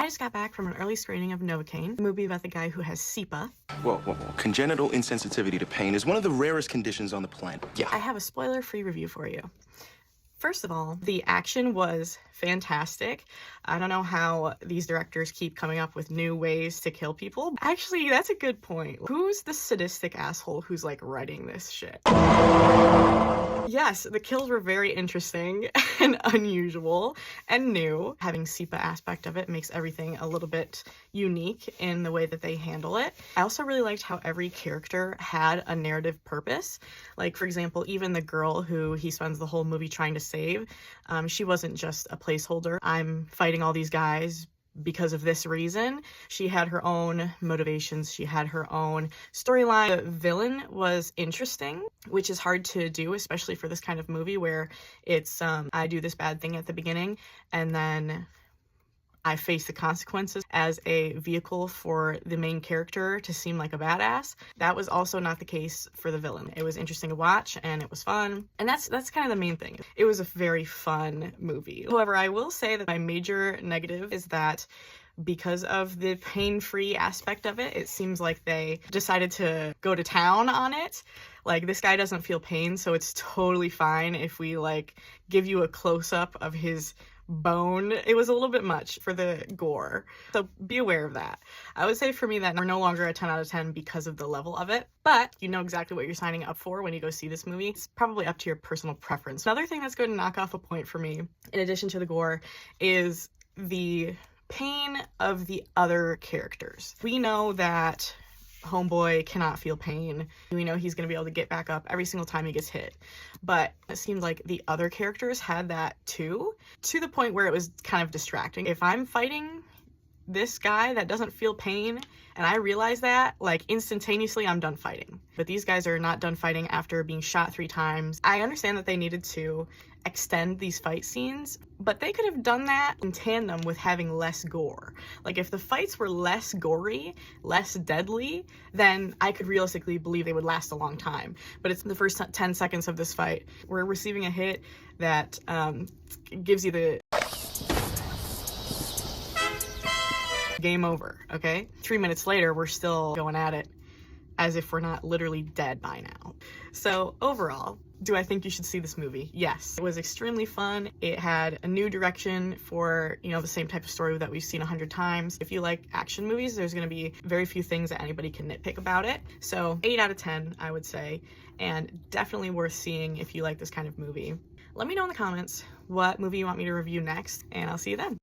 I just got back from an early screening of Novocaine, a movie about the guy who has SEPA. Whoa. Congenital insensitivity to pain is one of the rarest conditions on the planet. Yeah. I have a spoiler-free review for you. First of all, the action was fantastic. I don't know how these directors keep coming up with new ways to kill people. Actually, that's a good point. Who's the sadistic asshole who's like writing this shit? Yes, the kills were very interesting and unusual and new. Having SEPA aspect of it makes everything a little bit unique in the way that they handle it. I also really liked how every character had a narrative purpose. Like, for example, even the girl who he spends the whole movie trying to save, she wasn't just a placeholder. I'm fighting all these guys because of this reason. She had her own motivations. She had her own storyline. The villain was interesting, which is hard to do, especially for this kind of movie where it's, I do this bad thing at the beginning and then I face the consequences as a vehicle for the main character to seem like a badass. That was also not the case for the villain. It was interesting to watch and it was fun. And that's kind of the main thing. It was a very fun movie. However, I will say that my major negative is that because of the pain-free aspect of it, it seems like they decided to go to town on it. Like, this guy doesn't feel pain, so it's totally fine if we like give you a close-up of his bone. It was a little bit much for the gore, so be aware of that. I would say for me that we're no longer a 10 out of 10 because of the level of it, but you know exactly what you're signing up for when you go see this movie. It's probably up to your personal preference. Another thing that's going to knock off a point for me, in addition to the gore, is the pain of the other characters. We know that Homeboy cannot feel pain. We know he's going to be able to get back up every single time he gets hit. But it seemed like the other characters had that too, to the point where it was kind of distracting. If I'm fighting this guy that doesn't feel pain and I realize that, like, instantaneously I'm done fighting. But these guys are not done fighting after being shot 3 times. I understand that they needed to extend these fight scenes, but they could have done that in tandem with having less gore. Like, if the fights were less gory, less deadly, then I could realistically believe they would last a long time. But it's the first 10 seconds of this fight, we're receiving a hit that gives you the game over, okay? 3 minutes later, we're still going at it as if we're not literally dead by now. So overall, do I think you should see this movie? Yes. It was extremely fun. It had a new direction for, you know, the same type of story that we've seen 100 times. If you like action movies, there's going to be very few things that anybody can nitpick about it. So 8 out of 10, I would say, and definitely worth seeing if you like this kind of movie. Let me know in the comments what movie you want me to review next, and I'll see you then.